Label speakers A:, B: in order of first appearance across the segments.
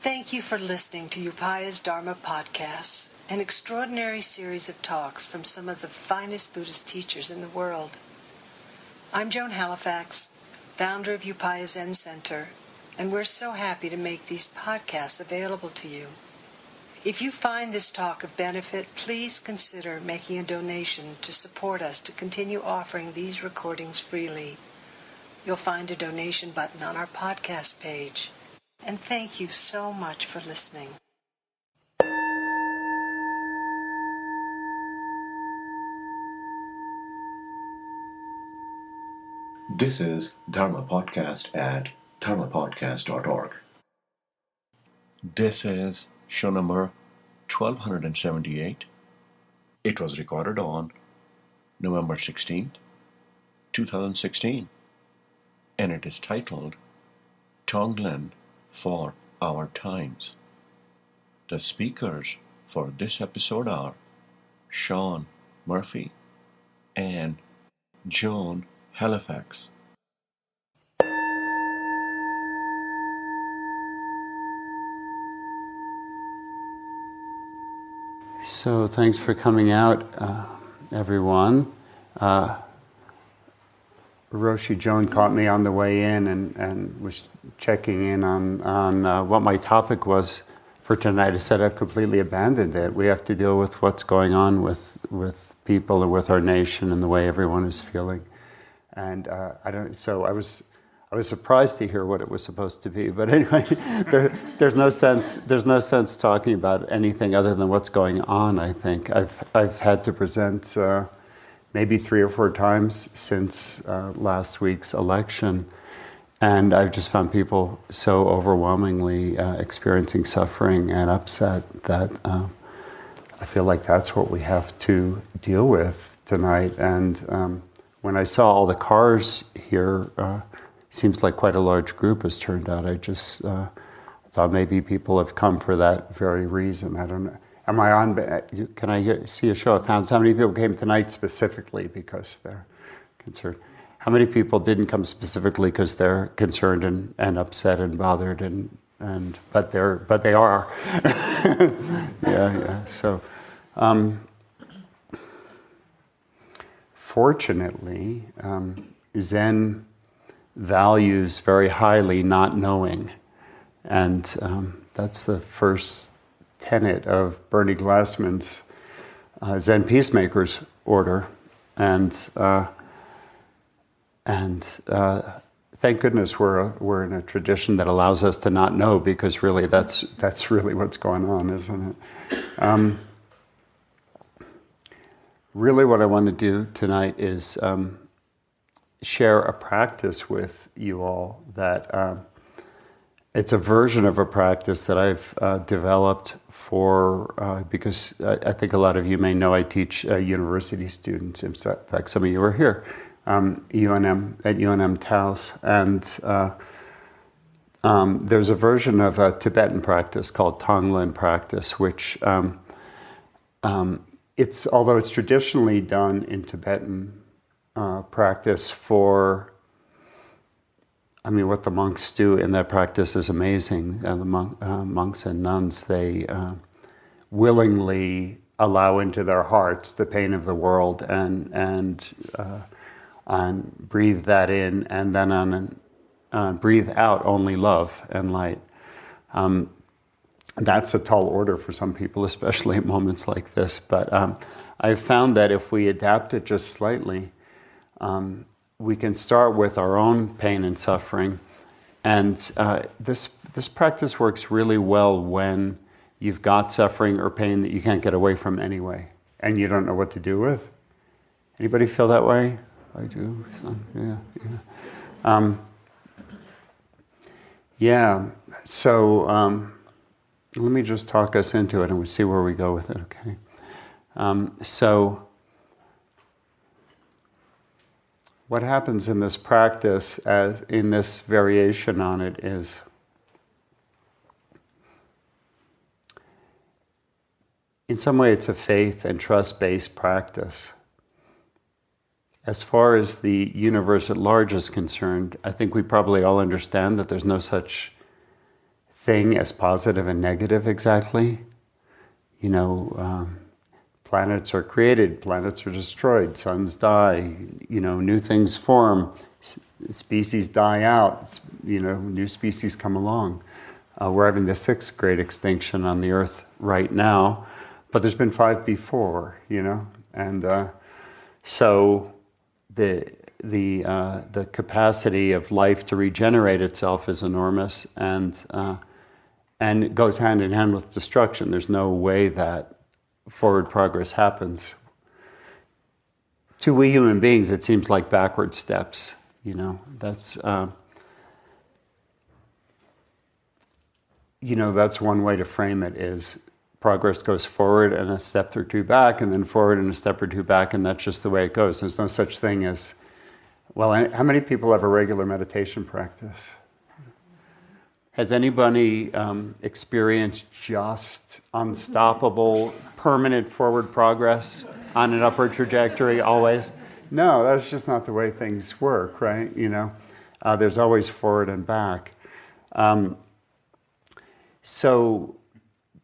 A: Thank you for listening to Upaya's Dharma Podcasts, an extraordinary series of talks from some of the finest Buddhist teachers in the world. I'm Joan Halifax, founder of Upaya Zen Center, and we're so happy to make these podcasts available to you. If you find this talk of benefit, please consider making a donation to support us to continue offering these recordings freely. You'll find a donation button on our podcast page. And thank you so much for listening.
B: This is Dharma Podcast at dharmapodcast.org. This is show number 1278. It was recorded on November 16th, 2016, and it is titled Tonglen for Our Times. The speakers for this episode are Sean Murphy and Joan Halifax.
C: So thanks for coming out, everyone. Roshi Joan caught me on the way in and was checking in on what my topic was for tonight. I said I've completely abandoned it. We have to deal with what's going on with people and with our nation and the way everyone is feeling. And I was surprised to hear what it was supposed to be. But anyway, there's no sense talking about anything other than what's going on. I think I've had to present maybe 3 or 4 times since last week's election, and I've just found people so overwhelmingly experiencing suffering and upset that I feel like that's what we have to deal with tonight. And when I saw all the cars here, seems like quite a large group has turned out. I just thought maybe people have come for that very reason. I don't know. Am I on? Can I see a show of hands? How many people came tonight specifically because they're concerned? How many people didn't come specifically because they're concerned and upset and bothered but they are. yeah. So, fortunately, Zen values very highly not knowing, and that's the first tenet of Bernie Glassman's Zen Peacemakers order, and thank goodness we're in a tradition that allows us to not know, because really that's really what's going on, isn't it? Really, what I want to do tonight is share a practice with you all that. It's a version of a practice that I've developed because I think a lot of you may know I teach university students. In fact, some of you are here, UNM at UNM Taos, and there's a version of a Tibetan practice called Tonglen Practice, which although it's traditionally done in Tibetan practice for. What the monks do in that practice is amazing. The monks and nuns, they willingly allow into their hearts the pain of the world and breathe that in, and then breathe out only love and light. That's a tall order for some people, especially at moments like this. But I've found that if we adapt it just slightly, we can start with our own pain and suffering, and this practice works really well when you've got suffering or pain that you can't get away from anyway, and you don't know what to do with. Anybody feel that way? I do. Yeah. So let me just talk us into it, and we'll see where we go with it. Okay. What happens in this practice, as in this variation on it, is in some way it's a faith and trust-based practice. As far as the universe at large is concerned, I think we probably all understand that there's no such thing as positive and negative exactly. Planets are created, planets are destroyed, suns die, new things form, species die out, new species come along. We're having the 6th great extinction on the Earth right now, but there's been 5 before, and so the capacity of life to regenerate itself is enormous, and it goes hand in hand with destruction. There's no way that forward progress happens. To we human beings, it seems like backward steps. That's that's one way to frame it. Is progress goes forward and a step or two back, and then forward and a step or two back, and that's just the way it goes. There's no such thing as, well, how many people have a regular meditation practice? Has anybody experienced just unstoppable, permanent forward progress on an upward trajectory always? No, that's just not the way things work, right? There's always forward and back. So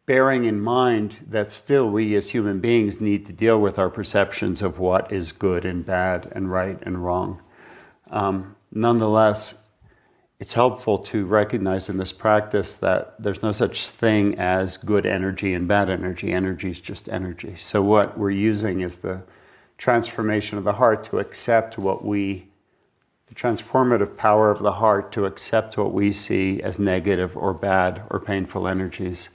C: bearing in mind that still we as human beings need to deal with our perceptions of what is good and bad and right and wrong. Nonetheless, it's helpful to recognize in this practice that there's no such thing as good energy and bad energy. Energy is just energy. So what we're using is the transformation of the heart to accept the transformative power of the heart to accept what we see as negative or bad or painful energies,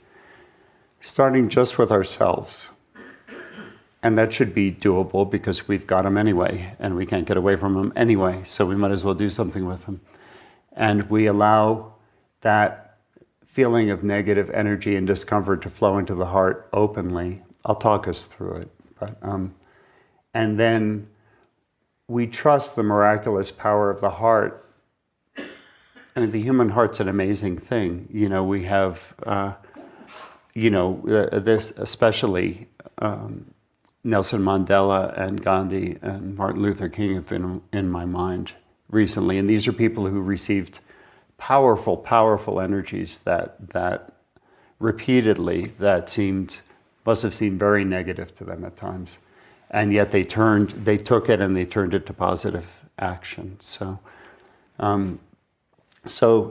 C: starting just with ourselves. And that should be doable because we've got them anyway, and we can't get away from them anyway, so we might as well do something with them. And we allow that feeling of negative energy and discomfort to flow into the heart openly. I'll talk us through it. And then we trust the miraculous power of the heart. And the human heart's an amazing thing. We have, this especially Nelson Mandela and Gandhi and Martin Luther King have been in my mind recently, and these are people who received powerful, powerful energies that repeatedly must have seemed very negative to them at times, and yet they took it and they turned it to positive action. So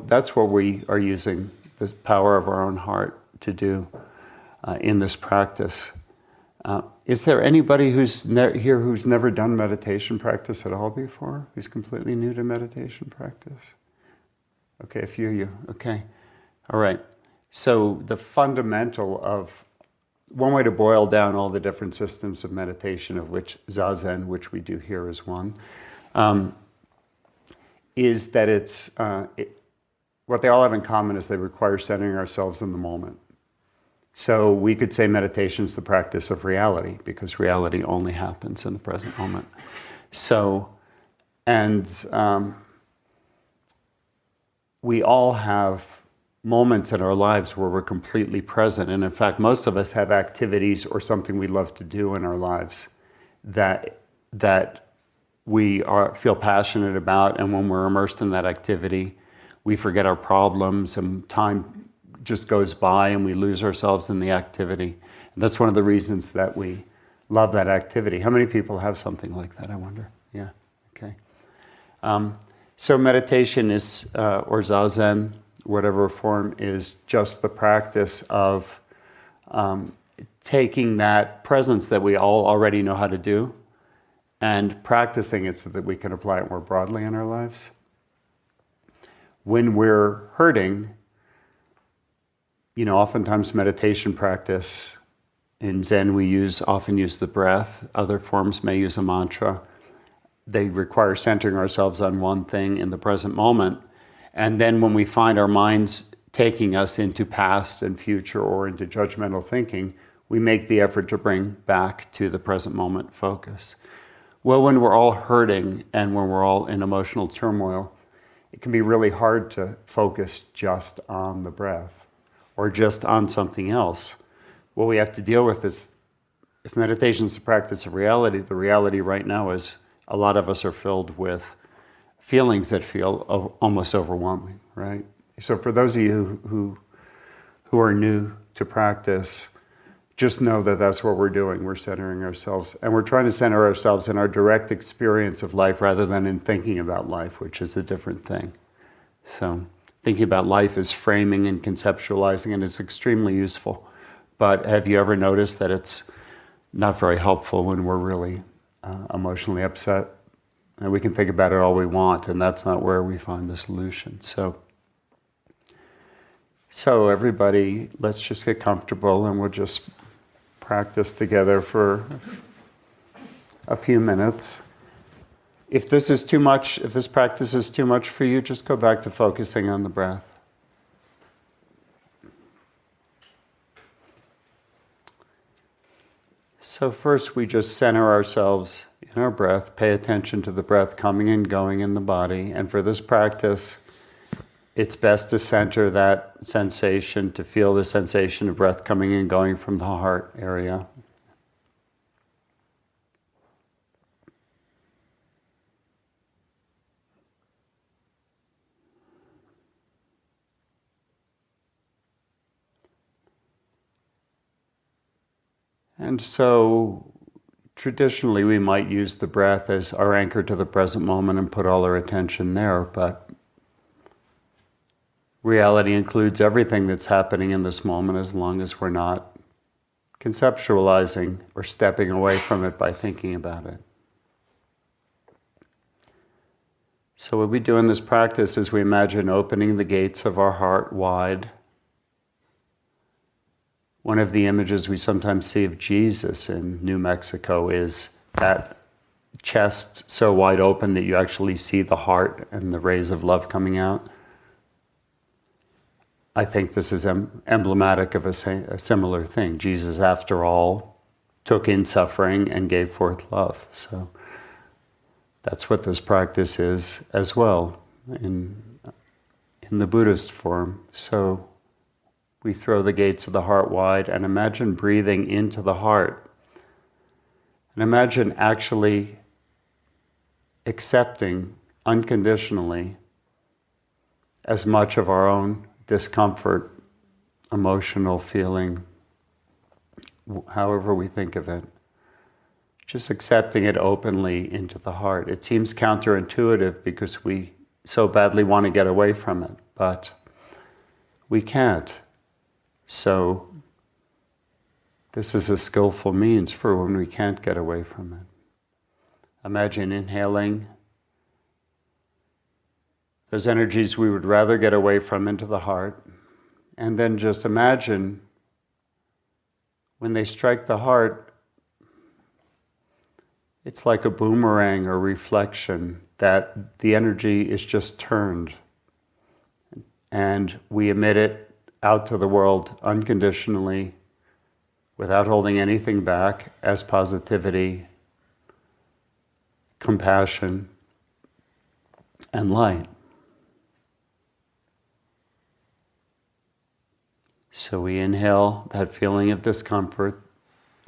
C: that's what we are using the power of our own heart to do in this practice. Is there anybody who's here who's never done meditation practice at all before? Who's completely new to meditation practice? Okay, a few of you. Okay. All right. So the fundamental of one way to boil down all the different systems of meditation, of which Zazen, which we do here, is one, is that what they all have in common is they require centering ourselves in the moment. So we could say meditation is the practice of reality, because reality only happens in the present moment. So, and we all have moments in our lives where we're completely present. And in fact, most of us have activities or something we love to do in our lives that we feel passionate about. And when we're immersed in that activity, we forget our problems and time just goes by and we lose ourselves in the activity. And that's one of the reasons that we love that activity. How many people have something like that, I wonder? Yeah, okay. So meditation is, or Zazen, whatever form, is just the practice of taking that presence that we all already know how to do and practicing it so that we can apply it more broadly in our lives. When we're hurting, oftentimes meditation practice, in Zen we often use the breath, other forms may use a mantra. They require centering ourselves on one thing in the present moment. And then when we find our minds taking us into past and future or into judgmental thinking, we make the effort to bring back to the present moment focus. Well, when we're all hurting and when we're all in emotional turmoil, it can be really hard to focus just on the breath or just on something else. What we have to deal with is, if meditation is the practice of reality, the reality right now is a lot of us are filled with feelings that feel almost overwhelming, right? So for those of you who who are new to practice, just know that that's what we're doing. We're centering ourselves. And we're trying to center ourselves in our direct experience of life rather than in thinking about life, which is a different thing. So thinking about life is framing and conceptualizing, and it's extremely useful. But have you ever noticed that it's not very helpful when we're really emotionally upset? And we can think about it all we want, and that's not where we find the solution. So everybody, let's just get comfortable, and we'll just practice together for a few minutes. If this is too much, if this practice is too much for you, just go back to focusing on the breath. So first we just center ourselves in our breath, pay attention to the breath coming and going in the body. And for this practice, it's best to center that sensation, to feel the sensation of breath coming and going from the heart area. And so traditionally we might use the breath as our anchor to the present moment and put all our attention there, but reality includes everything that's happening in this moment as long as we're not conceptualizing or stepping away from it by thinking about it. So what we do in this practice is we imagine opening the gates of our heart wide. One of the images we sometimes see of Jesus in New Mexico is that chest so wide open that you actually see the heart and the rays of love coming out. I think this is emblematic of a similar thing. Jesus, after all, took in suffering and gave forth love. So that's what this practice is as well in the Buddhist form. So we throw the gates of the heart wide and imagine breathing into the heart. And imagine actually accepting unconditionally as much of our own discomfort, emotional feeling, however we think of it. Just accepting it openly into the heart. It seems counterintuitive because we so badly want to get away from it, but we can't. So this is a skillful means for when we can't get away from it. Imagine inhaling those energies we would rather get away from into the heart, and then just imagine when they strike the heart, it's like a boomerang or reflection that the energy is just turned, and we emit it out to the world unconditionally, without holding anything back, as positivity, compassion, and light. So we inhale that feeling of discomfort,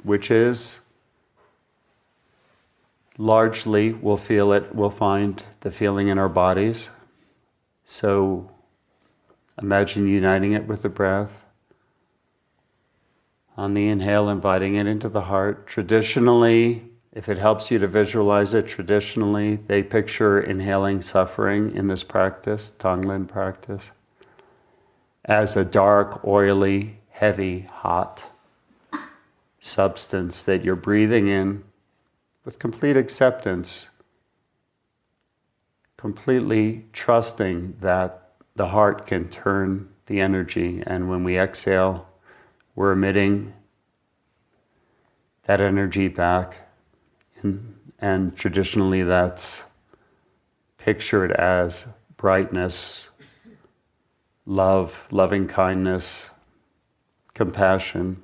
C: which is largely, we'll find the feeling in our bodies. So imagine uniting it with the breath. On the inhale, inviting it into the heart. Traditionally, if it helps you to visualize it, traditionally they picture inhaling suffering in this practice, Tonglen practice, as a dark, oily, heavy, hot substance that you're breathing in with complete acceptance, completely trusting that the heart can turn the energy, and when we exhale, we're emitting that energy back. And traditionally that's pictured as brightness, love, loving kindness, compassion,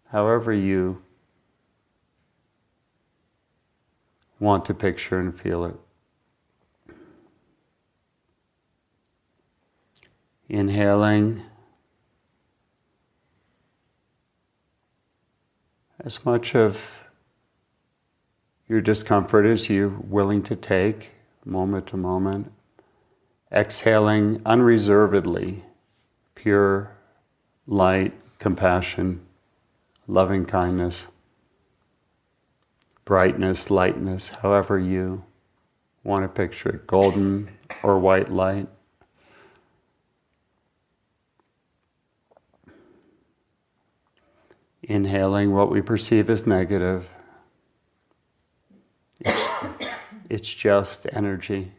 C: however you want to picture and feel it. Inhaling as much of your discomfort as you're willing to take, moment to moment. Exhaling unreservedly, pure light, compassion, loving kindness, brightness, lightness, however you want to picture it, golden or white light. Inhaling what we perceive as negative. It's just energy.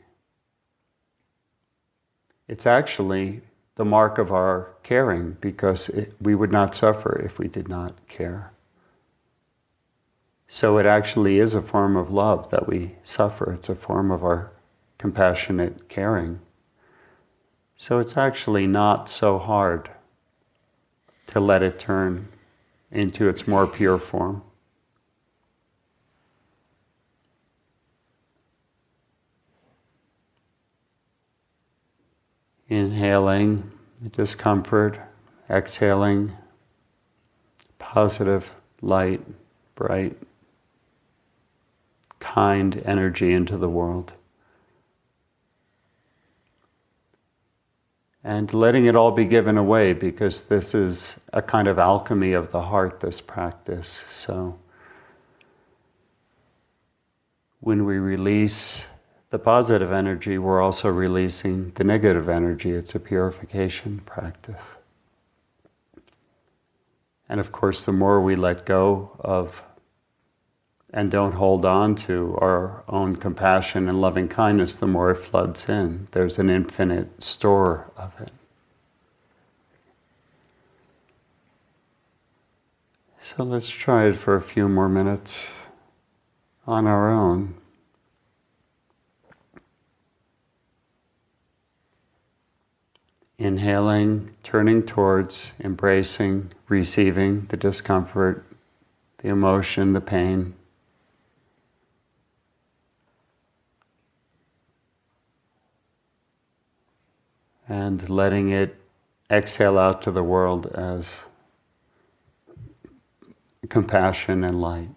C: It's actually the mark of our caring, because we would not suffer if we did not care. So it actually is a form of love that we suffer. It's a form of our compassionate caring. So it's actually not so hard to let it turn into its more pure form. Inhaling discomfort, exhaling positive, light, bright, kind energy into the world. And letting it all be given away, because this is a kind of alchemy of the heart, this practice. So when we release the positive energy, we're also releasing the negative energy. It's a purification practice. And of course, the more we let go of and don't hold on to our own compassion and loving kindness, the more it floods in. There's an infinite store of it. So let's try it for a few more minutes on our own. Inhaling, turning towards, embracing, receiving the discomfort, the emotion, the pain. And letting it exhale out to the world as compassion and light.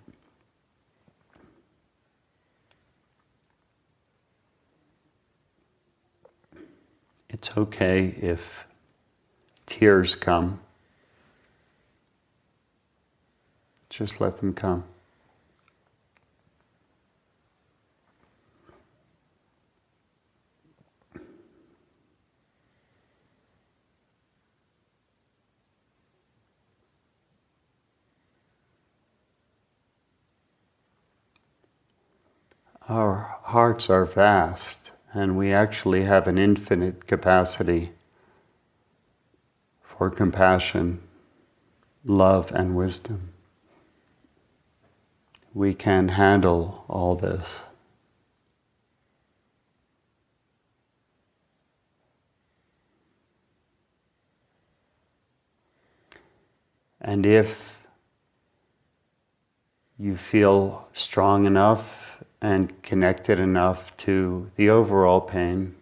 C: It's okay if tears come. Just let them come. Our hearts are vast, and we actually have an infinite capacity for compassion, love, and wisdom. We can handle all this. And if you feel strong enough and connected enough to the overall pain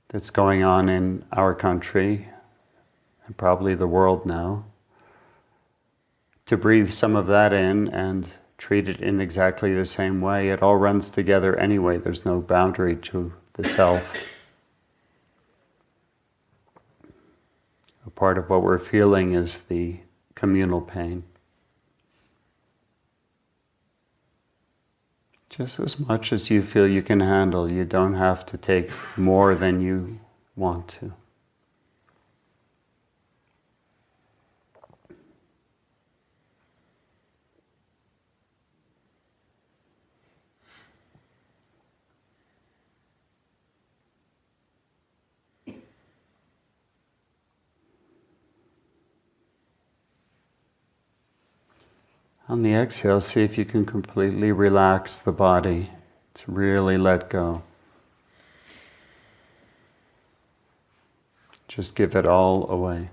C: that's going on in our country, and probably the world now, to breathe some of that in and treat it in exactly the same way. It all runs together anyway. There's no boundary to the self. A part of what we're feeling is the communal pain. Just as much as you feel you can handle. You don't have to take more than you want to. On the exhale, see if you can completely relax the body, to really let go. Just give it all away.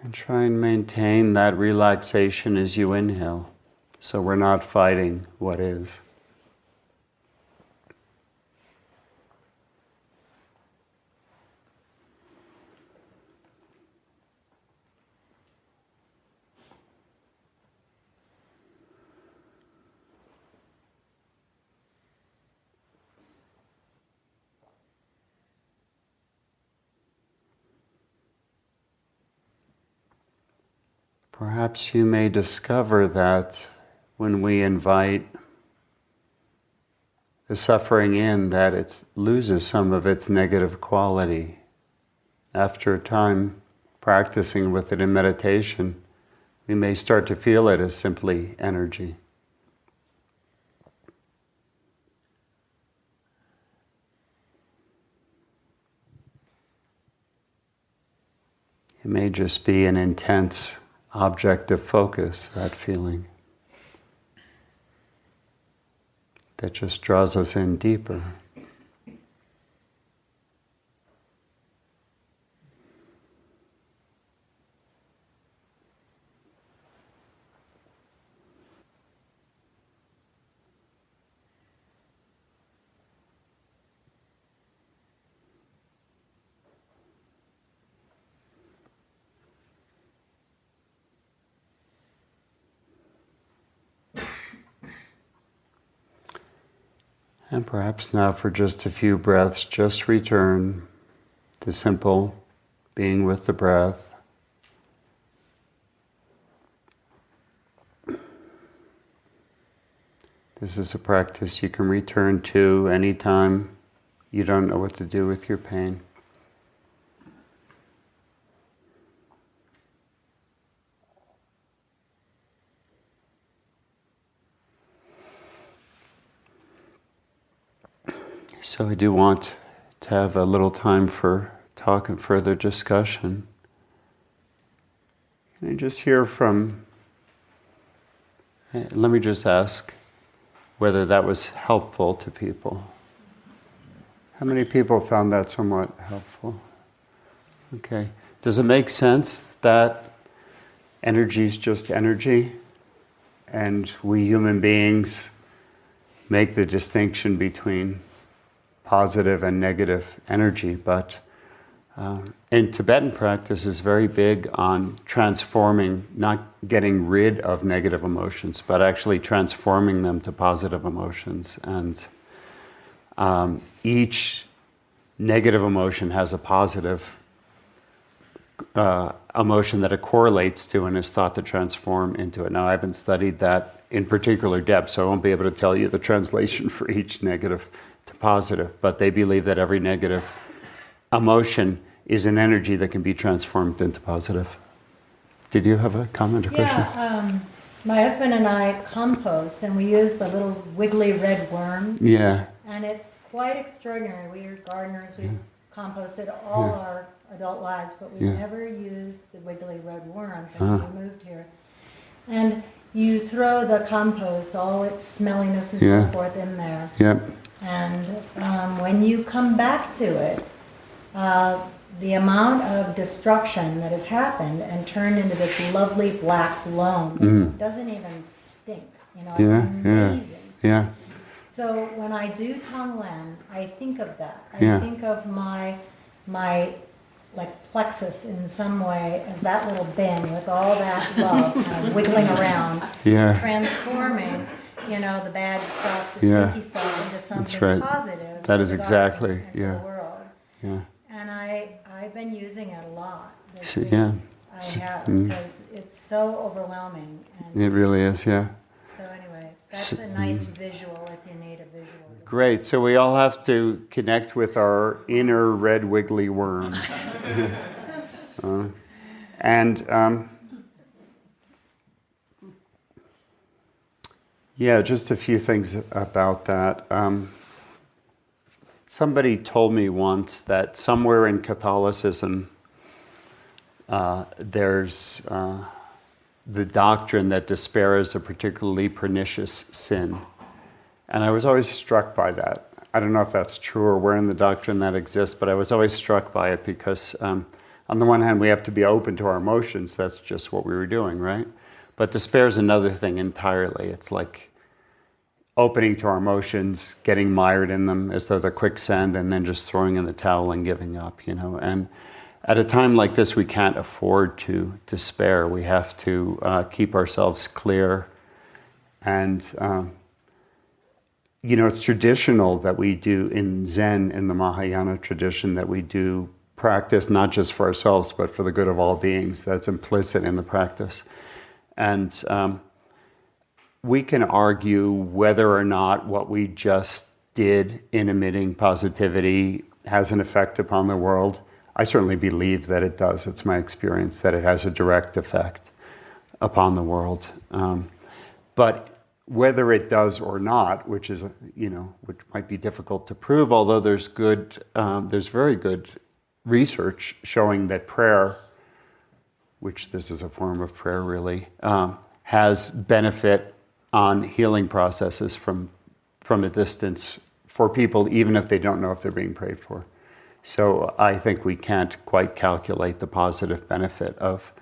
C: And try and maintain that relaxation as you inhale, so we're not fighting what is. Perhaps you may discover that when we invite the suffering in, that it loses some of its negative quality. After a time practicing with it in meditation, we may start to feel it as simply energy. It may just be an intense object of focus, that feeling, that just draws us in deeper. And perhaps now for just a few breaths, just return to simple being with the breath. This is a practice you can return to anytime you don't know what to do with your pain. So I do want to have a little time for talk and further discussion. Can I just hear from, let me just ask whether that was helpful to people. How many people found that somewhat helpful? Okay. Does it make sense that energy is just energy, and we human beings make the distinction between positive and negative energy, but in Tibetan practice is very big on transforming, not getting rid of negative emotions, but actually transforming them to positive emotions. And each negative emotion has a positive emotion that it correlates to and is thought to transform into it. Now, I haven't studied that in particular depth, so I won't be able to tell you the translation for each negative to positive, but they believe that every negative emotion is an energy that can be transformed into positive. Did you have a comment or question?
D: Yeah, my husband and I compost, and we use the little wiggly red worms.
C: Yeah.
D: And it's quite extraordinary. We are gardeners. We've composted all our adult lives, but we've never used the wiggly red worms until we moved here. And you throw the compost, all its smelliness and so forth in there.
C: Yep.
D: And when you come back to it, the amount of destruction that has happened and turned into this lovely black loam doesn't even stink. You know, it's amazing.
C: Yeah.
D: So when I do Tonglen, I think of that. I think of my like plexus in some way as that little bin with all that love kind of wiggling around, transforming, you know, the bad stuff, the stinky stuff into something positive.
C: That is exactly,
D: the world.
C: Yeah.
D: And I've been using it a lot.
C: Yeah.
D: I have, because it's so overwhelming. And
C: it really is, yeah.
D: so anyway, that's a nice visual if you need a visual.
C: Great. So we all have to connect with our inner red wiggly worm. Yeah, just a few things about that. Somebody told me once that somewhere in Catholicism, there's the doctrine that despair is a particularly pernicious sin. And I was always struck by that. I don't know if that's true or where in the doctrine that exists, but I was always struck by it because on the one hand, we have to be open to our emotions. That's just what we were doing, right? But despair is another thing entirely. It's like opening to our emotions, getting mired in them as though they're quicksand, and then just throwing in the towel and giving up, you know. And at a time like this, we can't afford to despair. We have to keep ourselves clear. And, you know, it's traditional that we do in Zen, in the Mahayana tradition, that we do practice not just for ourselves, but for the good of all beings. That's implicit in the practice. And we can argue whether or not what we just did in emitting positivity has an effect upon the world. I certainly believe that it does. It's my experience that it has a direct effect upon the world. But whether it does or not, which is, you know, which might be difficult to prove, although there's very good research showing that prayer, which this is a form of prayer really, has benefit on healing processes from a distance for people, even if they don't know if they're being prayed for. So I think we can't quite calculate the positive benefit of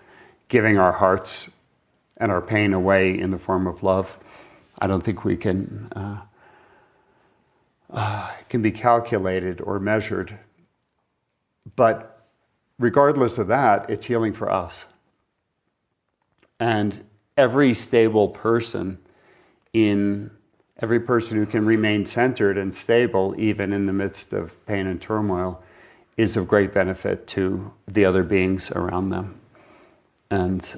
C: giving our hearts and our pain away in the form of love. I don't think we can be calculated or measured. But regardless of that, it's healing for us. And every stable person every person who can remain centered and stable, even in the midst of pain and turmoil, is of great benefit to the other beings around them. And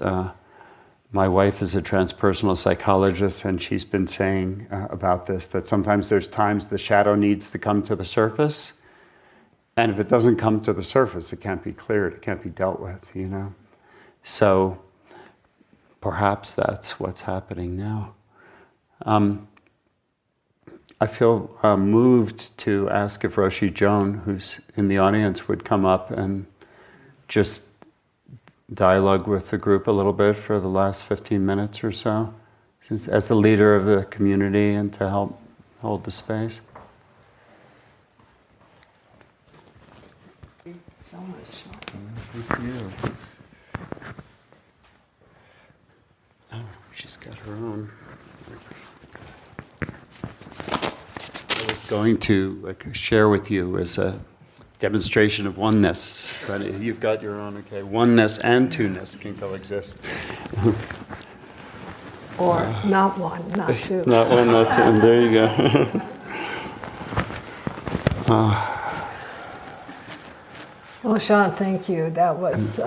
C: my wife is a transpersonal psychologist, and she's been saying about this, that sometimes there's times the shadow needs to come to the surface, and if it doesn't come to the surface, it can't be cleared, it can't be dealt with, you know. So perhaps that's what's happening now. I feel moved to ask if Roshi Joan, who's in the audience, would come up and just dialogue with the group a little bit for the last 15 minutes or so, as the leader of the community, and to help hold the space.
A: Thank you so much.
C: Thank you. Oh, she's got her own microphone. I was going to share with you as a demonstration of oneness, but you've got your own. Okay, oneness and two-ness can coexist.
A: Or not one, not two.
C: Not one, not two. And there you go.
A: Well, Sean, thank you. That was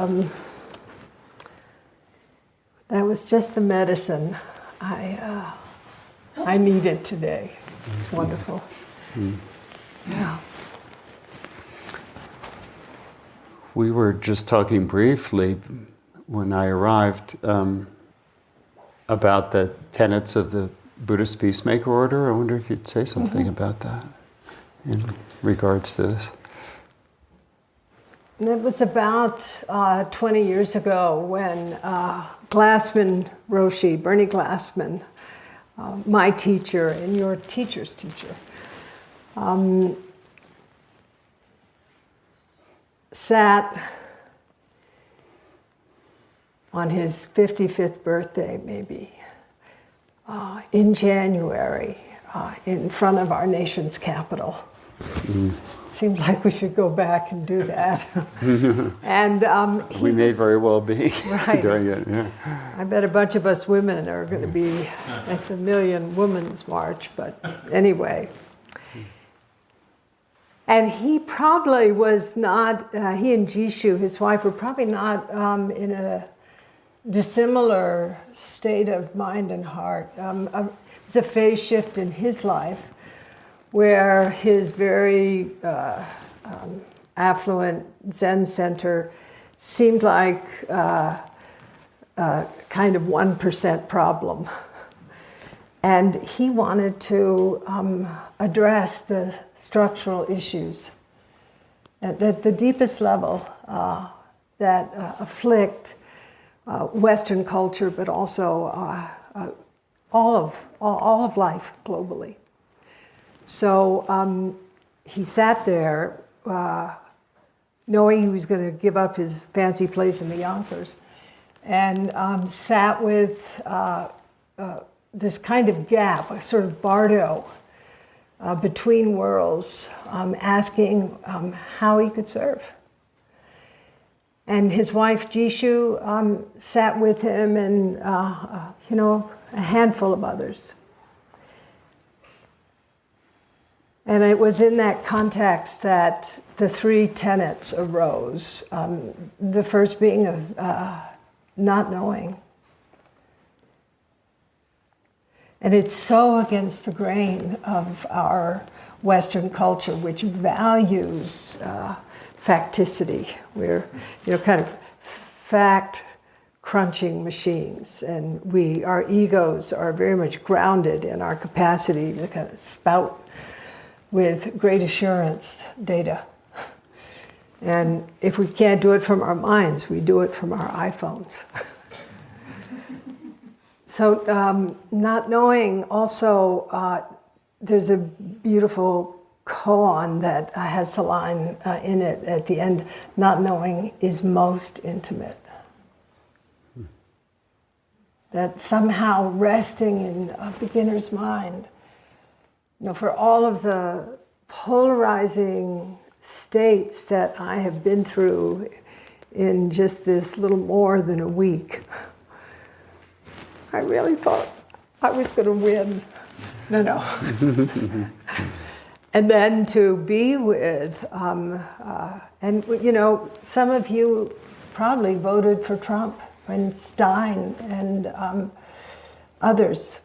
A: just the medicine I needed today. It's wonderful. Yeah.
C: We were just talking briefly when I arrived about the tenets of the Buddhist Peacemaker Order. I wonder if you'd say something about that in regards to this.
A: It was about 20 years ago when Glassman, Roshi, Bernie Glassman, my teacher and your teacher's teacher, sat on his 55th birthday, maybe, in January, in front of our nation's capital. Seems like we should go back and do that. And
C: we may very well be
A: right.
C: doing it. Yeah.
A: I bet a bunch of us women are going to be at the Million Women's March, but anyway. And he probably was not, he and Jishu, his wife, were probably not in a dissimilar state of mind and heart. It was a phase shift in his life where his very affluent Zen center seemed like a kind of 1% problem. And he wanted to address the structural issues at the deepest level that afflict Western culture, but also all of life globally. So he sat there
E: knowing he was going to give up his fancy place in the Yonkers, and sat with this kind of gap, a sort of bardo between worlds, asking how he could serve. And his wife Jishu sat with him, and a handful of others. And it was in that context that the three tenets arose. The first being of not knowing. And it's so against the grain of our Western culture, which values facticity. We're, kind of fact-crunching machines, and our egos are very much grounded in our capacity to kind of spout with great assurance data. And if we can't do it from our minds, we do it from our iPhones. So not knowing also, there's a beautiful koan that has the line in it at the end, not knowing is most intimate. That somehow resting in a beginner's mind, for all of the polarizing states that I have been through in just this little more than a week, I really thought I was going to win. No. And then to be with, and some of you probably voted for Trump and Stein and others.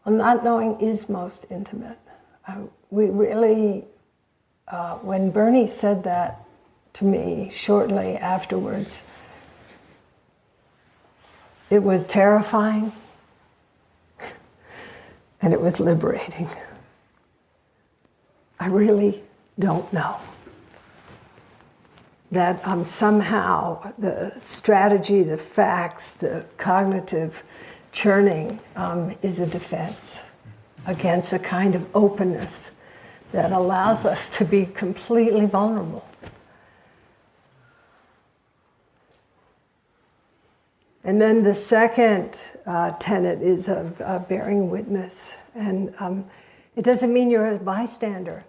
E: Well, not knowing is most intimate. We really, when Bernie said that to me shortly afterwards, it was terrifying and it was liberating. I really don't know. That somehow the strategy, the facts, the cognitive churning is a defense against a kind of openness that allows us to be completely vulnerable. And then the second tenet is of bearing witness. And it doesn't mean you're a bystander.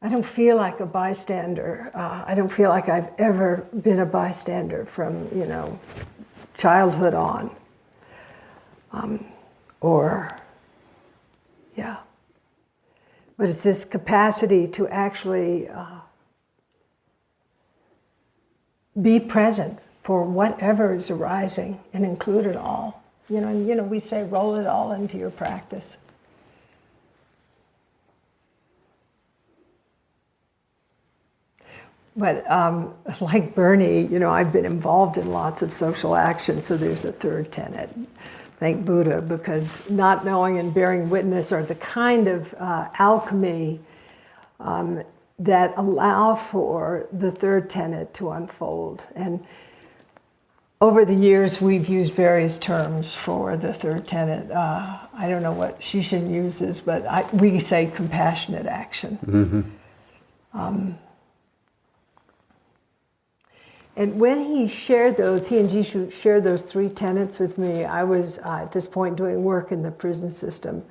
E: I don't feel like a bystander. I don't feel like I've ever been a bystander from, childhood on. But it's this capacity to actually be present for whatever is arising and include it all. We say roll it all into your practice. But like Bernie, I've been involved in lots of social action, so there's a third tenet. Thank Buddha, because not knowing and bearing witness are the kind of alchemy that allow for the third tenet to unfold. And over the years, we've used various terms for the third tenet. I don't know what Shishin uses, but we say compassionate action. Mm-hmm. And when he shared those, he and Jishu shared those three tenets with me, I was at this point doing work in the prison system.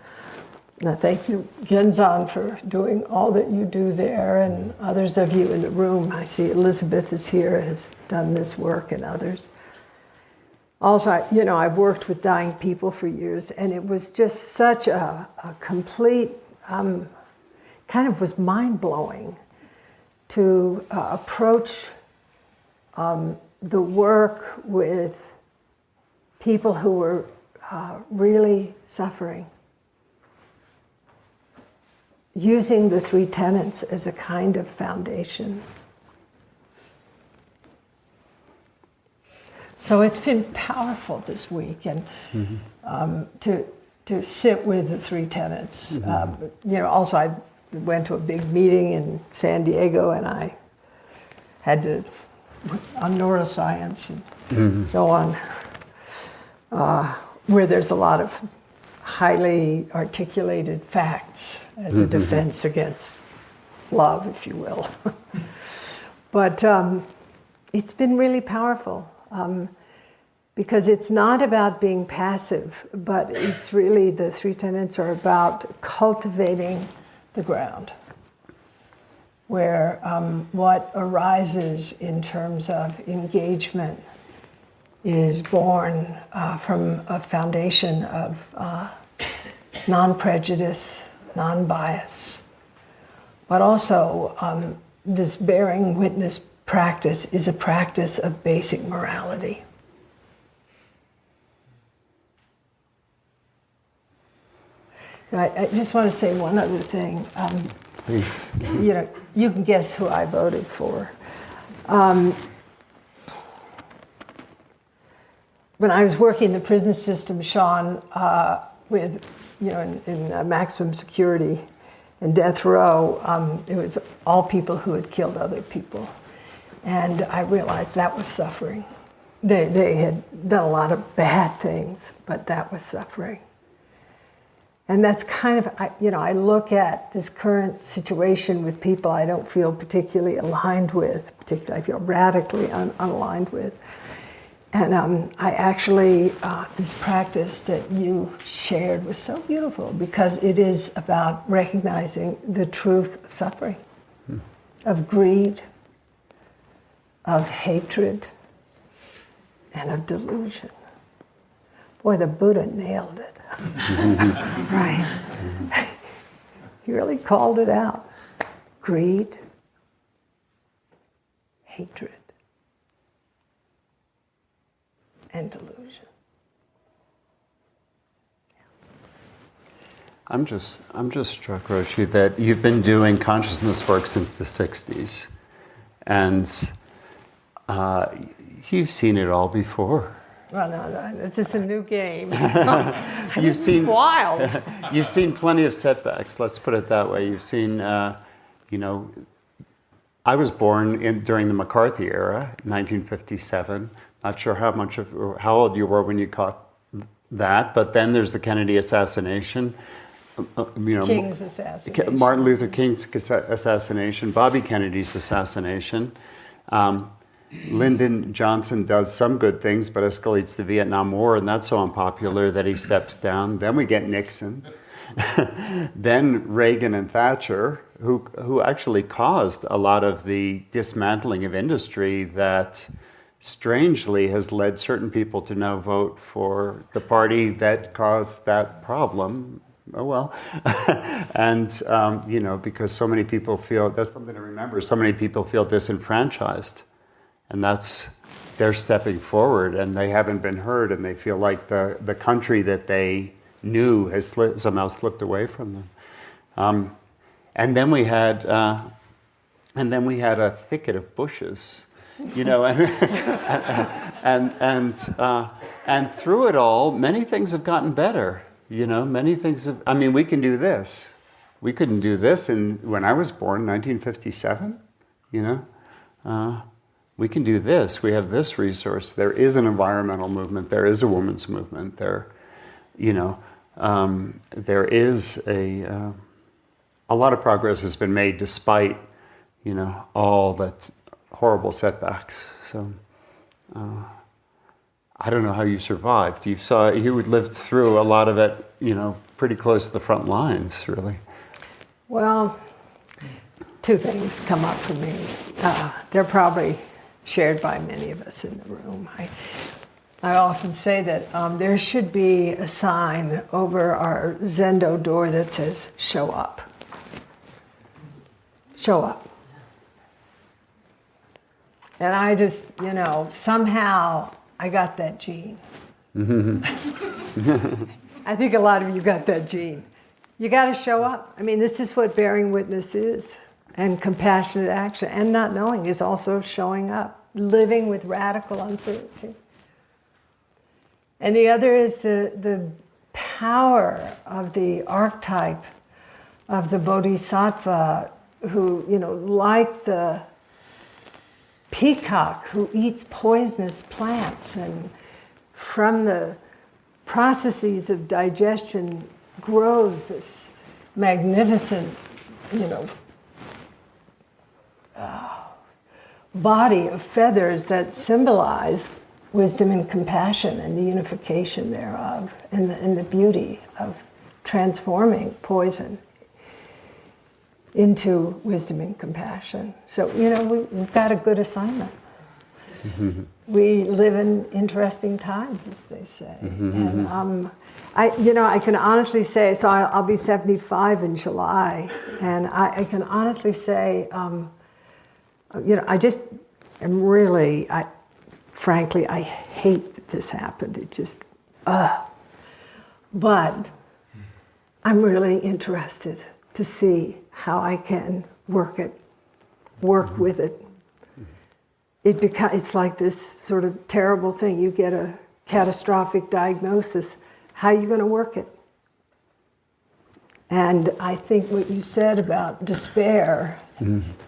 E: Now, thank you, Genzan, for doing all that you do there, and others of you in the room. I see Elizabeth is here, has done this work, and others. Also, I've worked with dying people for years, and it was just such a complete, kind of was mind-blowing to approach the work with people who were really suffering, using the three tenets as a kind of foundation. So it's been powerful this week, and to sit with the three tenets. Also I went to a big meeting in San Diego, and I had to on neuroscience and so on, where there's a lot of highly articulated facts as a defense against love, if you will. But it's been really powerful because it's not about being passive, but it's really, the three tenets are about cultivating the ground, where what arises in terms of engagement is born from a foundation of non-prejudice, non-bias. But also, this bearing witness practice is a practice of basic morality. I just want to say one other thing.
C: Please.
E: You know, you can guess who I voted for. When I was working the prison system, Sean, with, you know, in maximum security and death row, it was all people who had killed other people. And I realized that was suffering. They had done a lot of bad things, but that was suffering. And that's kind of, you know, I look at this current situation with people I don't feel particularly aligned with, particularly I feel radically unaligned with. And I actually, this practice that you shared was so beautiful because it is about recognizing the truth of suffering, of greed, of hatred, and of delusion. Boy, the Buddha nailed it. Right? He really called it out. Greed, hatred, and delusion.
C: I'm just struck, Roshi, that you've been doing consciousness work since the 60s. And you've seen it all before.
E: Well, no, this is a new game.
C: You've seen
E: wild.
C: You've seen plenty of setbacks. Let's put it that way. You've seen, you know, I was born during the McCarthy era, 1957. Not sure how old you were when you caught that, but then there's the Kennedy assassination. You know,
E: King's assassination.
C: Martin Luther King's assassination, Bobby Kennedy's assassination. Lyndon Johnson does some good things, but escalates the Vietnam War, and that's so unpopular that he steps down. Then we get Nixon. Then Reagan and Thatcher, who actually caused a lot of the dismantling of industry that strangely has led certain people to now vote for the party that caused that problem. Oh well. And, you know, because so many people feel, that's something to remember, so many people feel disenfranchised. And they're stepping forward and they haven't been heard and they feel like the country that they knew has somehow slipped away from them. And then we had a thicket of bushes, you know, and through it all, many things have gotten better. You know, many things have, I mean, we can do this. We couldn't do this when I was born, 1957, you know. We can do this. We have this resource. There is an environmental movement. There is a women's movement. There, you know, there is a lot of progress has been made despite, you know, all the horrible setbacks. So, I don't know how you survived. You lived through a lot of it, you know, pretty close to the front lines, really.
E: Well, two things come up for me. They're probably shared by many of us in the room. I often say that there should be a sign over our Zendo door that says, show up. Show up. And I just, you know, somehow I got that gene. I think a lot of you got that gene. You got to show up. I mean, this is what bearing witness is. And compassionate action and not knowing is also showing up, living with radical uncertainty. And the other is the power of the archetype of the bodhisattva who, you know, like the peacock who eats poisonous plants and from the processes of digestion grows this magnificent, you know, body of feathers that symbolize wisdom and compassion and the unification thereof, and the beauty of transforming poison into wisdom and compassion. So, we've got a good assignment. We live in interesting times, as they say. And I can honestly say, so I'll be 75 in July, and I can honestly say, I just am really, frankly, I hate that this happened. It just, But I'm really interested to see how I can work with it. It's like this sort of terrible thing. You get a catastrophic diagnosis. How are you going to work it? And I think what you said about despair,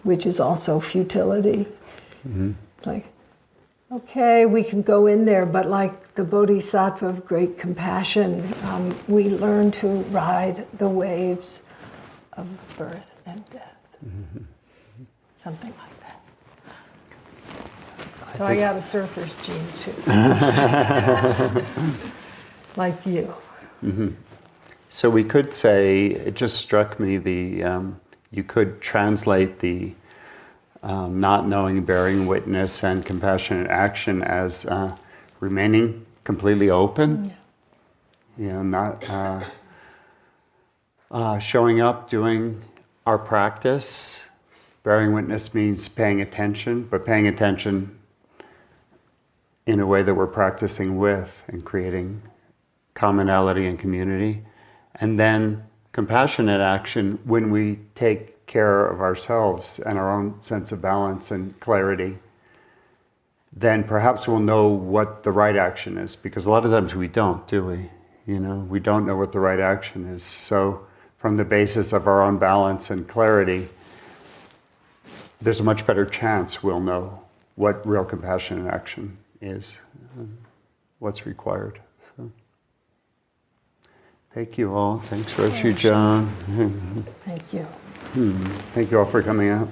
E: which is also futility, like, okay, we can go in there, but like the Bodhisattva of great compassion, we learn to ride the waves of birth and death. Something like that. So I got a surfer's gene too. Like you.
C: So we could say, it just struck me, you could translate the not knowing, bearing witness, and compassionate action as remaining completely open. Not showing up, doing our practice. Bearing witness means paying attention, but paying attention in a way that we're practicing with and creating commonality and community. And then compassionate action when we take care of ourselves and our own sense of balance and clarity, then perhaps we'll know what the right action is, because a lot of times we don't, do we? We don't know what the right action is. So from the basis of our own balance and clarity, there's a much better chance we'll know what real compassionate action is, what's required. So, thank you all. Thanks, Roshi, Joan.
E: Thank you.
C: Thank you all for coming out.